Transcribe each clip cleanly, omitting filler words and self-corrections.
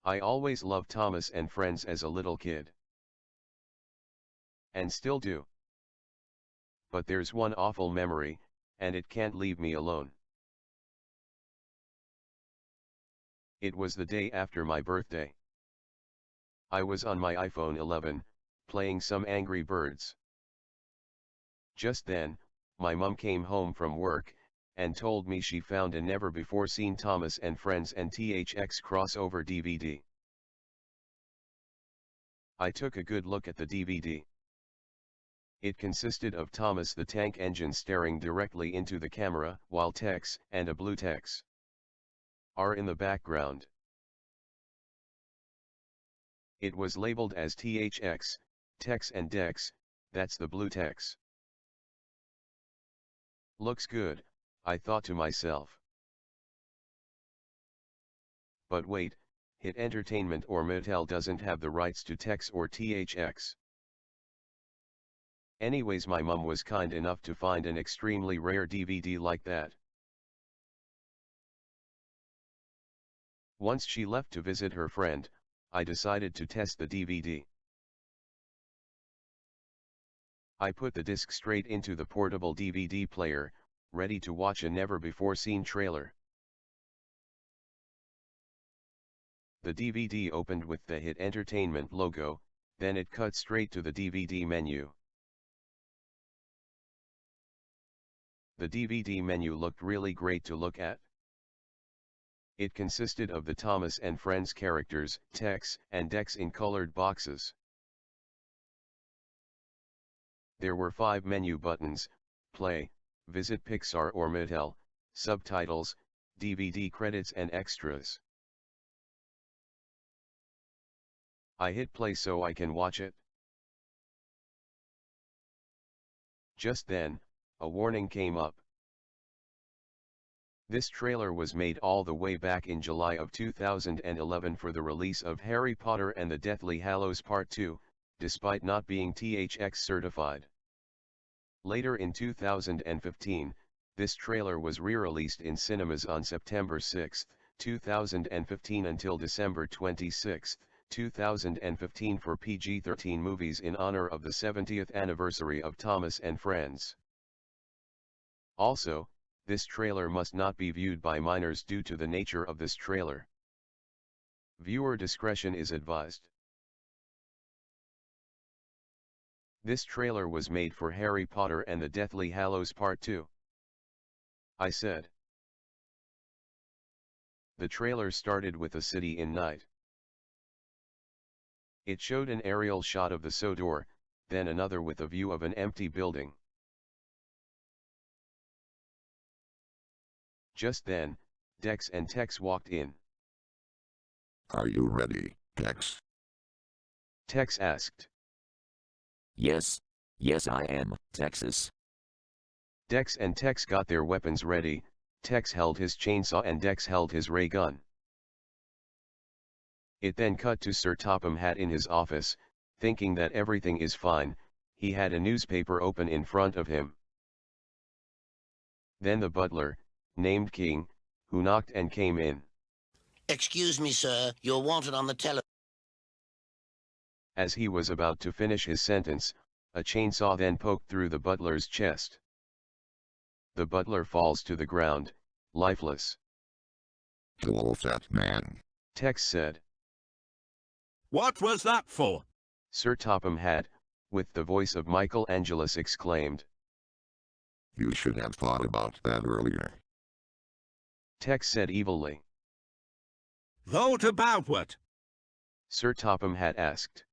I always loved Thomas and Friends as a little kid. And still do. But there's one awful memory, and it can't leave me alone. It was the day after my birthday. I was on my iPhone 11, playing some Angry Birds. Just then, my mum came home from work, and told me she found a never-before-seen Thomas and Friends and THX crossover DVD. I took a good look at the DVD. It consisted of Thomas the Tank Engine staring directly into the camera, while Tex and a blue Tex are in the background. It was labeled as THX, Tex and Dex, that's the blue Tex. Looks good, I thought to myself. But wait, Hit Entertainment or Mattel doesn't have the rights to Tex or THX. Anyways, my mum was kind enough to find an extremely rare DVD like that. Once she left to visit her friend, I decided to test the DVD. I put the disc straight into the portable DVD player, ready to watch a never-before-seen trailer. The DVD opened with the Hit Entertainment logo, then it cut straight to the DVD menu. The DVD menu looked really great to look at. It consisted of the Thomas and Friends characters, Tex and Dex in colored boxes. There were 5 menu buttons: play, visit Pixar or Mattel, subtitles, DVD credits and extras. I hit play so I can watch it. Just then, a warning came up. This trailer was made all the way back in July of 2011 for the release of Harry Potter and the Deathly Hallows Part 2, despite not being THX certified. Later in 2015, this trailer was re-released in cinemas on September 6, 2015 until December 26, 2015 for PG-13 movies in honor of the 70th anniversary of Thomas and Friends. Also, this trailer must not be viewed by minors due to the nature of this trailer. Viewer discretion is advised. This trailer was made for Harry Potter and the Deathly Hallows Part 2. I said. The trailer started with a city in night. It showed an aerial shot of the Sodor, then another with a view of an empty building. Just then, Dex and Tex walked in. Are you ready, Tex? Tex asked. Yes I am, Texas. Dex and Tex got their weapons ready. Tex held his chainsaw and Dex held his ray gun. It then cut to Sir Topham Hatt in his office. Thinking that everything is fine, he had a newspaper open in front of him. Then the butler, named King, who knocked and came in. Excuse me, sir, you're wanted on the telephone. As he was about to finish his sentence, a chainsaw then poked through the butler's chest. The butler falls to the ground, lifeless. Hello, fat man. Tex said. What was that for? Sir Topham Hatt, with the voice of Michael Angelus, exclaimed. You should have thought about that earlier. Tex said evilly. Thought about what? Sir Topham Hatt asked.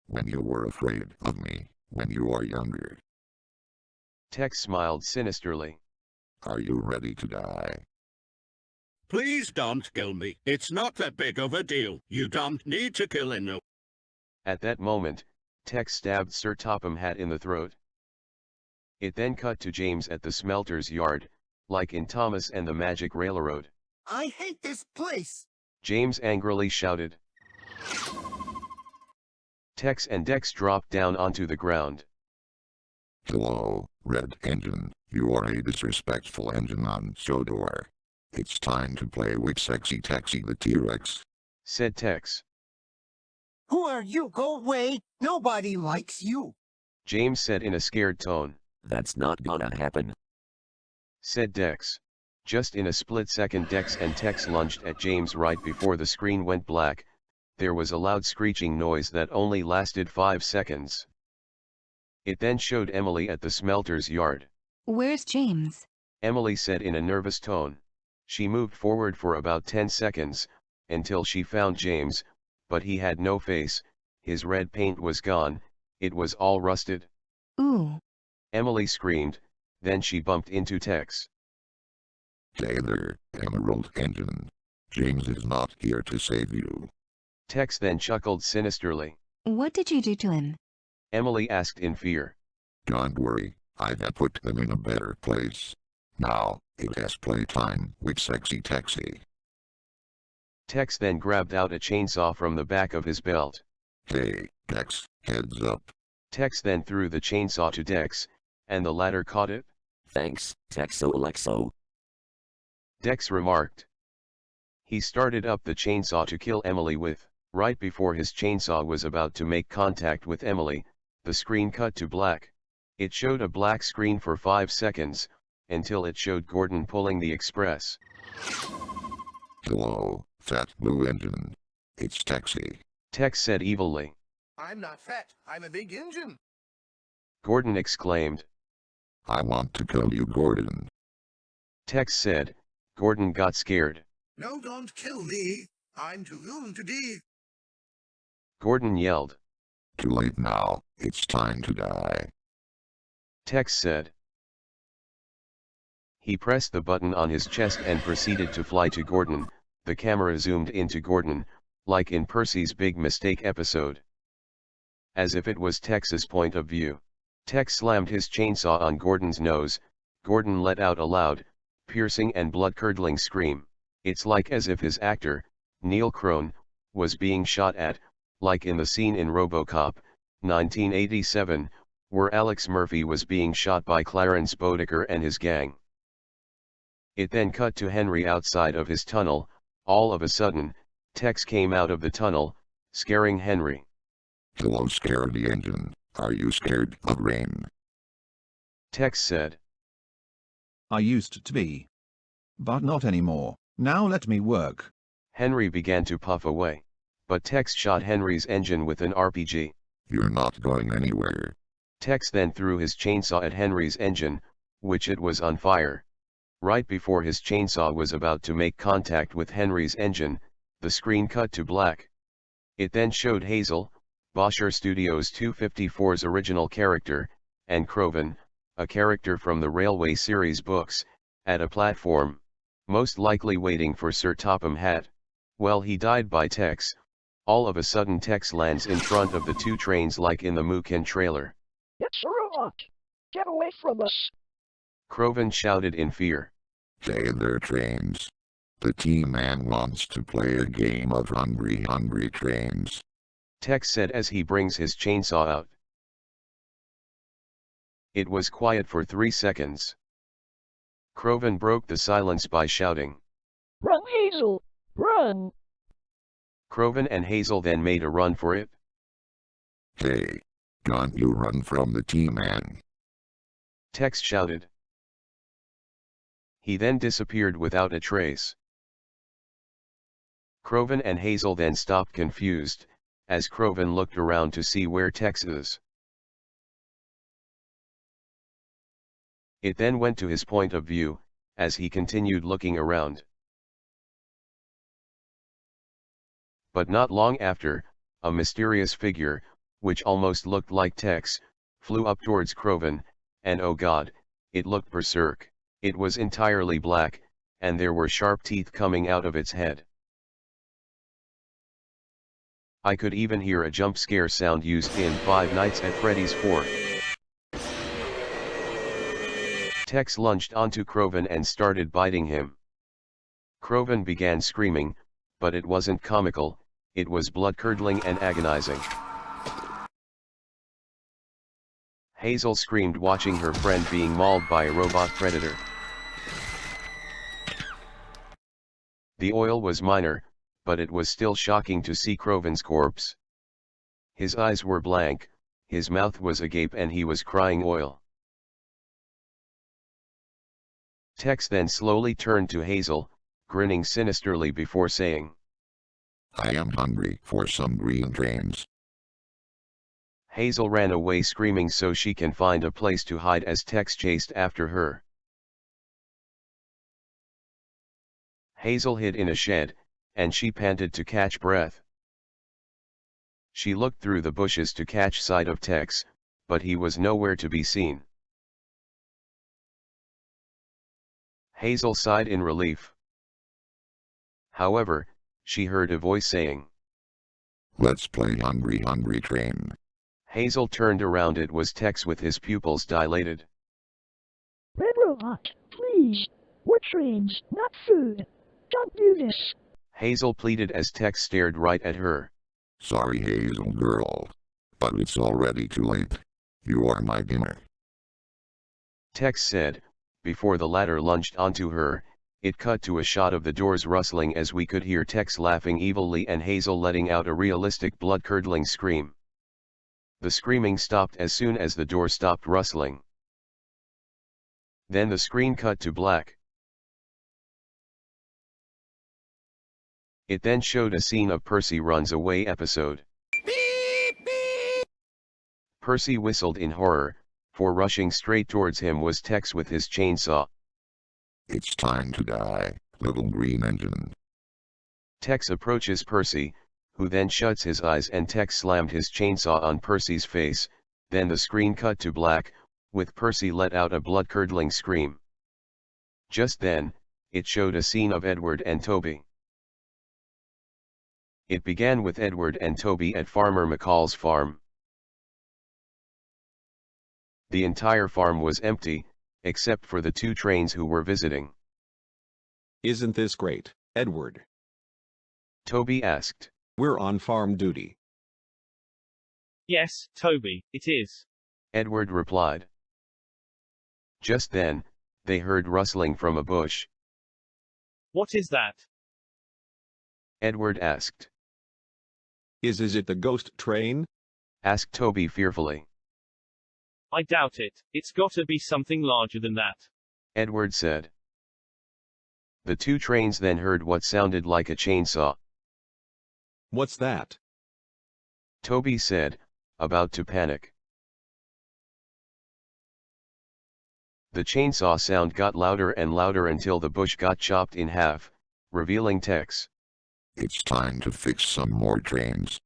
When you were afraid of me, when you were younger. Tex smiled sinisterly. Are you ready to die? Please don't kill me. It's not that big of a deal. You don't need to kill anyone. At that moment, Tex stabbed Sir Topham Hatt in the throat. It then cut to James at the smelter's yard, like in Thomas and the Magic Railroad. I hate this place! James angrily shouted. Tex and Dex dropped down onto the ground. Hello, Red Engine. You are a disrespectful engine on Sodor. It's time to play with Sexy Taxi the T-Rex. said Tex. Who are you? Go away. Nobody likes you. James said in a scared tone. That's not gonna happen, said Dex. Just in a split second Dex and Tex lunged at James right before the screen went black. There was a loud screeching noise that only lasted 5 seconds. It then showed Emily at the smelter's yard. Where's James? Emily said in a nervous tone. She moved forward for about 10 seconds, until she found James, but he had no face, his red paint was gone, it was all rusted. Ooh. Emily screamed, then she bumped into Tex. Taylor, Emerald Engine. James is not here to save you. Tex then chuckled sinisterly. What did you do to him? Emily asked in fear. Don't worry, I've put them in a better place. Now, it has playtime with Sexy Taxi. Tex then grabbed out a chainsaw from the back of his belt. Hey, Dex, heads up. Tex then threw the chainsaw to Dex, and the latter caught it. thanks, Texo-Lexo. Dex remarked. He started up the chainsaw to kill Emily with. Right before his chainsaw was about to make contact with Emily, the screen cut to black. It showed a black screen for 5 seconds, until it showed Gordon pulling the express. Hello, Fat Blue Engine. It's Taxi. Tex said evilly. I'm not fat. I'm a big engine. Gordon exclaimed. I want to kill you, Gordon. Tex said. Gordon got scared. No, don't kill me. I'm too young to die. Gordon yelled. Too late now, it's time to die. Tex said. He pressed the button on his chest and proceeded to fly to Gordon. The camera zoomed into Gordon, like in Percy's Big Mistake episode. As if it was Tex's point of view. Tex slammed his chainsaw on Gordon's nose. Gordon let out a loud, piercing and blood-curdling scream. It's like as if his actor, Neil Crone, was being shot at, like in the scene in RoboCop, 1987, where Alex Murphy was being shot by Clarence Bodeker and his gang. It then cut to Henry outside of his tunnel. All of a sudden, Tex came out of the tunnel, scaring Henry. Hello, Scaredy Engine. Are you scared of rain? Tex said. I used to be. But not anymore. Now let me work. Henry began to puff away. But Tex shot Henry's engine with an RPG. You're not going anywhere. Tex then threw his chainsaw at Henry's engine, which it was on fire. Right before his chainsaw was about to make contact with Henry's engine, the screen cut to black. It then showed Hazel, Bosher Studios 254's original character, and Croven, a character from the Railway series books, at a platform, most likely waiting for Sir Topham Hatt. Well, he died by Tex. All of a sudden Tex lands in front of the two trains like in the Muken trailer. It's a robot! Get away from us! Croven shouted in fear. Say their trains. The T-Man wants to play a game of Hungry Trains. Tex said as he brings his chainsaw out. It was quiet for 3 seconds. Croven broke the silence by shouting. Run, Hazel! Run! Croven and Hazel then made a run for it. Hey, can't you run from the T-Man? Tex shouted. He then disappeared without a trace. Croven and Hazel then stopped confused, as Croven looked around to see where Tex is. It then went to his point of view, as he continued looking around. But not long after, a mysterious figure, which almost looked like Tex, flew up towards Croven, and oh God, it looked berserk. It was entirely black, and there were sharp teeth coming out of its head. I could even hear a jump scare sound used in Five Nights at Freddy's 4. Tex lunged onto Croven and started biting him. Croven began screaming, but it wasn't comical, it was blood-curdling and agonizing. Hazel screamed watching her friend being mauled by a robot predator. The oil was minor, but it was still shocking to see Crovan's corpse. His eyes were blank, his mouth was agape and he was crying oil. Tex then slowly turned to Hazel, grinning sinisterly before saying, I am hungry for some green grains. Hazel ran away screaming so she can find a place to hide as Tex chased after her. Hazel hid in a shed, and she panted to catch breath. She looked through the bushes to catch sight of Tex, but he was nowhere to be seen. Hazel sighed in relief. However, she heard a voice saying, Let's play Hungry Hungry Train. Hazel turned around. It was Tex with his pupils dilated. Red Robot, please. We're trains, not food. Don't do this. Hazel pleaded as Tex stared right at her. Sorry, Hazel girl, but it's already too late. You are my dinner. Tex said, before the latter lunged onto her. It cut to a shot of the doors rustling as we could hear Tex laughing evilly and Hazel letting out a realistic blood-curdling scream. The screaming stopped as soon as the door stopped rustling. Then the screen cut to black. It then showed a scene of Percy runs away episode. Beep, beep. Percy whistled in horror, for rushing straight towards him was Tex with his chainsaw. It's time to die, little green engine. Tex approaches Percy, who then shuts his eyes and Tex slammed his chainsaw on Percy's face. Then the screen cut to black, with Percy let out a blood-curdling scream. Just then, it showed a scene of Edward and Toby. It began with Edward and Toby at Farmer McCall's farm. The entire farm was empty, except for the two trains who were visiting. Isn't this great, Edward? Toby asked. We're on farm duty. Yes, Toby, it is. Edward replied. Just then, they heard rustling from a bush. What is that? Edward asked. Is it the ghost train? Asked Toby fearfully. I doubt it. It's gotta be something larger than that. Edward said. The two trains then heard what sounded like a chainsaw. What's that? Toby said, about to panic. The chainsaw sound got louder and louder until the bush got chopped in half, revealing Tex. It's time to fix some more trains.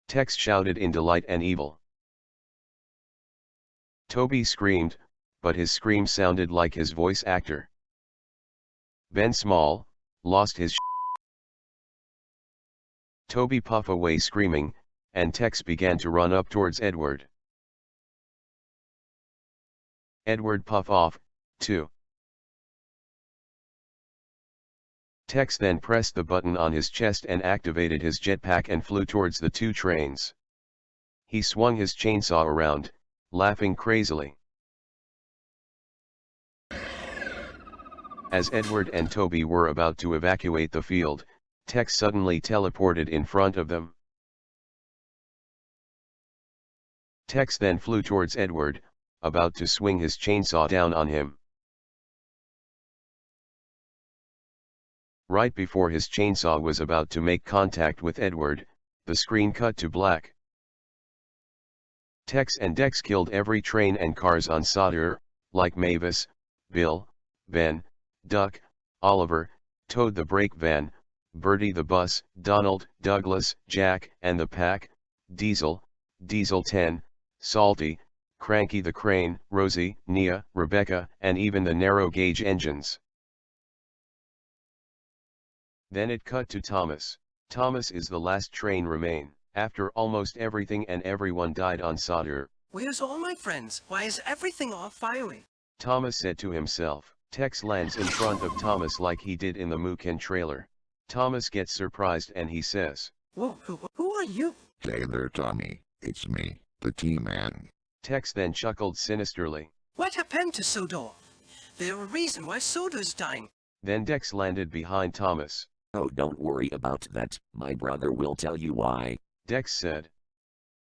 Tex shouted in delight and evil. Toby screamed, but his scream sounded like his voice actor. Ben Small lost his Toby puff away screaming, and Tex began to run up towards Edward. Edward puff off, too. Tex then pressed the button on his chest and activated his jetpack and flew towards the two trains. He swung his chainsaw around, laughing crazily. As Edward and Toby were about to evacuate the field, Tex suddenly teleported in front of them. Tex then flew towards Edward, about to swing his chainsaw down on him. Right before his chainsaw was about to make contact with Edward, the screen cut to black. Tex and Dex killed every train and cars on Solder, like Mavis, Bill, Ben, Duck, Oliver, Toad the brake van, Bertie the bus, Donald, Douglas, Jack and the pack, Diesel, Diesel 10, Salty, Cranky the crane, Rosie, Nia, Rebecca, and even the narrow gauge engines. Then it cut to Thomas. Thomas is the last train remain. After almost everything and everyone died on Solder. Where's all my friends? Why is everything all firing? Thomas said to himself. Tex lands in front of Thomas like he did in the Muken trailer. Thomas gets surprised and he says, Whoa, who are you? Hey there, Tommy. It's me, the T-Man. Tex then chuckled sinisterly. What happened to Sodor? There's a reason why Sodor's dying. Then Dex landed behind Thomas. Oh, don't worry about that. My brother will tell you why. Dex said.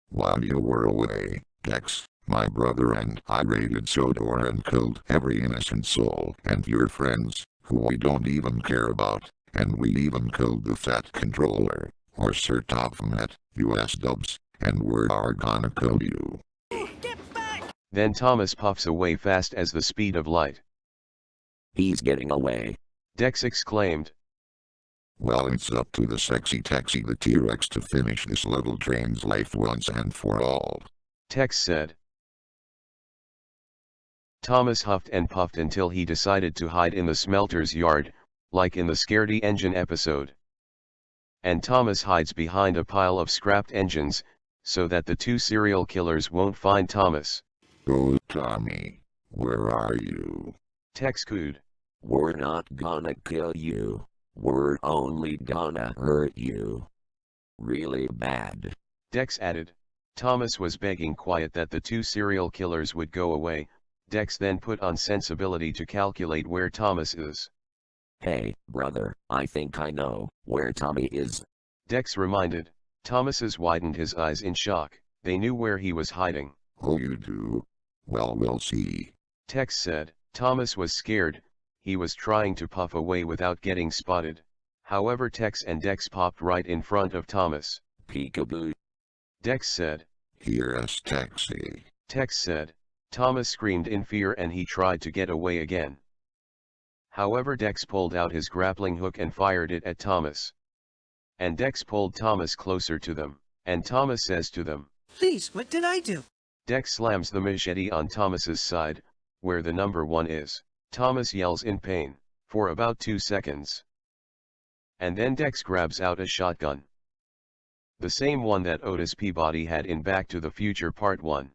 While you were away, Dex, my brother and I raided Sodor and killed every innocent soul and your friends, who we don't even care about, and we even killed the fat controller, or Sir Topmet, US dubs, and we're gonna kill you. Then Thomas puffs away fast as the speed of light. He's getting away. Dex exclaimed. Well, it's up to the sexy taxi the THX to finish this little train's life once and for all. Tex said. Thomas huffed and puffed until he decided to hide in the smelter's yard, like in the Scaredy Engine episode. And Thomas hides behind a pile of scrapped engines, so that the two serial killers won't find Thomas. Oh, Tommy, where are you? Tex cooed. We're not gonna kill you. We're only gonna hurt you. Really bad. Dex added. Thomas was begging quiet that the two serial killers would go away. Dex then put on sensibility to calculate where Thomas is. Hey, brother, I think I know where Tommy is. Dex reminded. Thomas's widened his eyes in shock. They knew where he was hiding. Oh, you do? Well, we'll see. Tex said. Thomas was scared. He was trying to puff away without getting spotted. However, Tex and Dex popped right in front of Thomas. Peekaboo. Dex said. Here's taxi. Tex said. Thomas screamed in fear and he tried to get away again. However, Dex pulled out his grappling hook and fired it at Thomas. And Dex pulled Thomas closer to them, and Thomas says to them, Please, what did I do? Dex slams the machete on Thomas's side, where the number 1 is. Thomas yells in pain, for about 2 seconds. And then Dex grabs out a shotgun. The same one that Otis Peabody had in Back to the Future Part 1.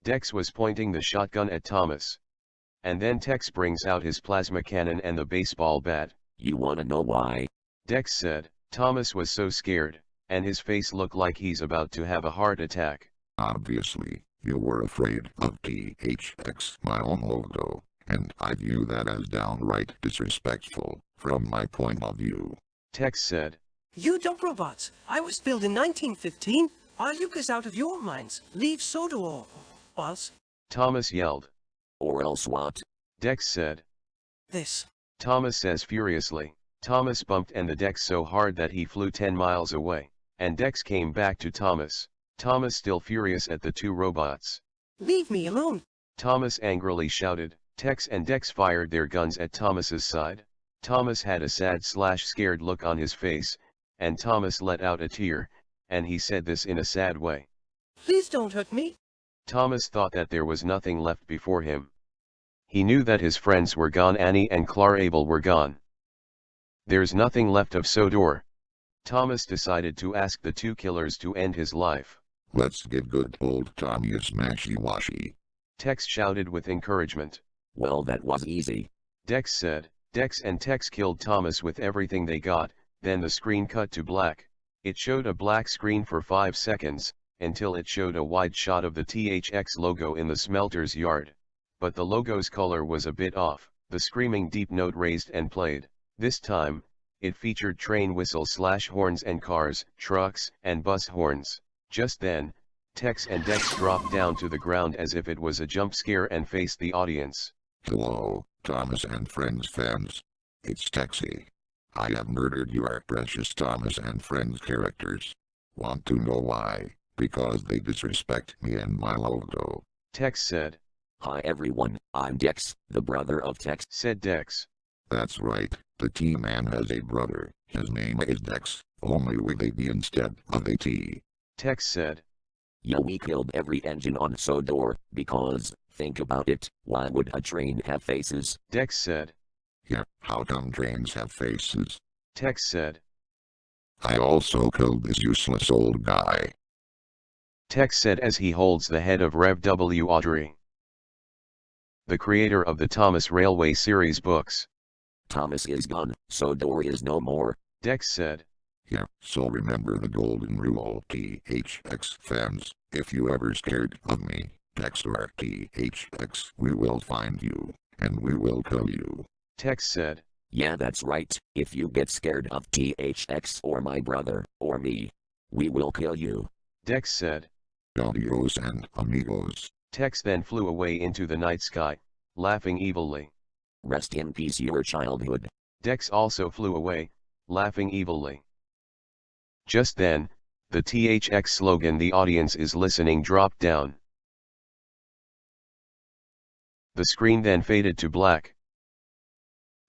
Dex was pointing the shotgun at Thomas. And then Tex brings out his plasma cannon and the baseball bat. You wanna know why? Dex said. Thomas was so scared, and his face looked like he's about to have a heart attack. Obviously, you were afraid of THX, my own logo, and I view that as downright disrespectful, from my point of view. Tex said. You dumb robots. I was built in 1915. Are you guys out of your minds? Leave Sodor. Else. Thomas yelled. Or else what? Dex said. This. Thomas says furiously. Thomas bumped and the Dex so hard that he flew 10 miles away, and Dex came back to Thomas. Thomas still furious at the two robots. Leave me alone. Thomas angrily shouted. Tex and Dex fired their guns at Thomas's side. Thomas had a sad/scared look on his face, and Thomas let out a tear, and he said this in a sad way. Please don't hurt me. Thomas thought that there was nothing left before him. He knew that his friends were gone, Annie and Clara Abel were gone. There's nothing left of Sodor. Thomas decided to ask the two killers to end his life. Let's give good old Tommy a smashy-washy. Tex shouted with encouragement. Well, that was easy. Dex said. Dex and Tex killed Thomas with everything they got, then the screen cut to black. It showed a black screen for 5 seconds, until it showed a wide shot of the THX logo in the smelter's yard. But the logo's color was a bit off. The screaming deep note raised and played. This time, it featured train whistles/horns and cars, trucks, and bus horns. Just then, Tex and Dex dropped down to the ground as if it was a jump scare and faced the audience. Hello, Thomas and Friends fans. It's Texy. I have murdered your precious Thomas and Friends characters. Want to know why? Because they disrespect me and my logo. Tex said. Hi everyone, I'm Dex, the brother of Tex, said Dex. That's right, the T-Man has a brother. His name is Dex, only with a D instead of a T. Tex said. Yeah, we killed every engine on Sodor, because, think about it, why would a train have faces? Dex said. Yeah, how come trains have faces? Tex said. I also killed this useless old guy. Tex said as he holds the head of Rev W. Audrey, the creator of the Thomas Railway series books. Thomas is gone, Sodor is no more. Dex said. Yeah, so remember the golden rule, THX fans. If you ever scared of me, Dex or THX, we will find you, and we will kill you. Tex said. Yeah, that's right. If you get scared of THX or my brother, or me, we will kill you. Dex said. Adios and amigos. Tex then flew away into the night sky, laughing evilly. Rest in peace, your childhood. Dex also flew away, laughing evilly. Just then, the THX slogan "The audience is listening" dropped down. The screen then faded to black.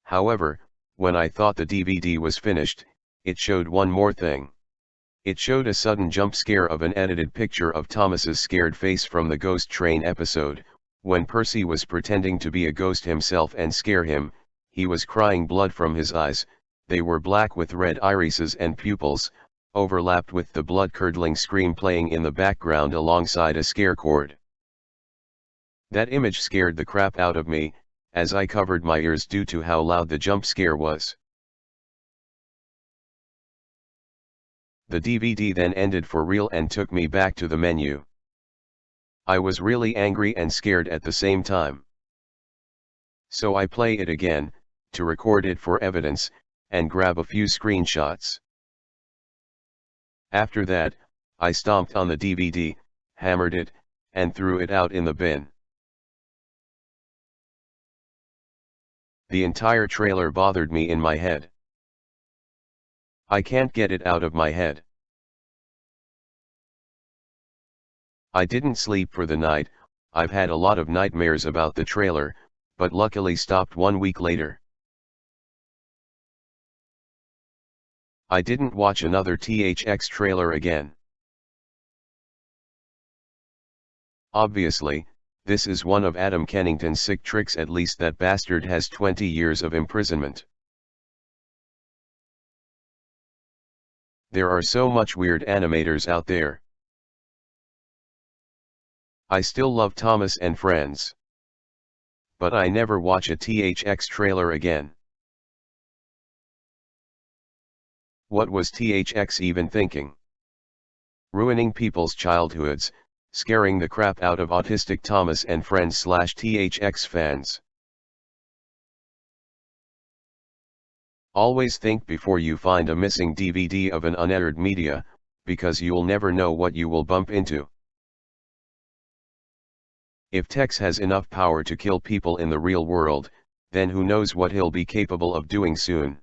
However, when I thought the DVD was finished, it showed one more thing. It showed a sudden jump scare of an edited picture of Thomas's scared face from the Ghost Train episode, when Percy was pretending to be a ghost himself and scare him. He was crying blood from his eyes, they were black with red irises and pupils, overlapped with the blood-curdling scream playing in the background alongside a scare chord. That image scared the crap out of me, as I covered my ears due to how loud the jump scare was. The DVD then ended for real and took me back to the menu. I was really angry and scared at the same time. So I play it again, to record it for evidence, and grab a few screenshots. After that, I stomped on the DVD, hammered it, and threw it out in the bin. The entire trailer bothered me in my head. I can't get it out of my head. I didn't sleep for the night. I've had a lot of nightmares about the trailer, but luckily stopped 1 week later. I didn't watch another THX trailer again. Obviously, this is one of Adam Kennington's sick tricks. At least that bastard has 20 years of imprisonment. There are so much weird animators out there. I still love Thomas and Friends. But I never watch a THX trailer again. What was THX even thinking? Ruining people's childhoods, scaring the crap out of autistic Thomas and Friends / THX fans. Always think before you find a missing DVD of an unaired media, because you'll never know what you will bump into. If Tex has enough power to kill people in the real world, then who knows what he'll be capable of doing soon.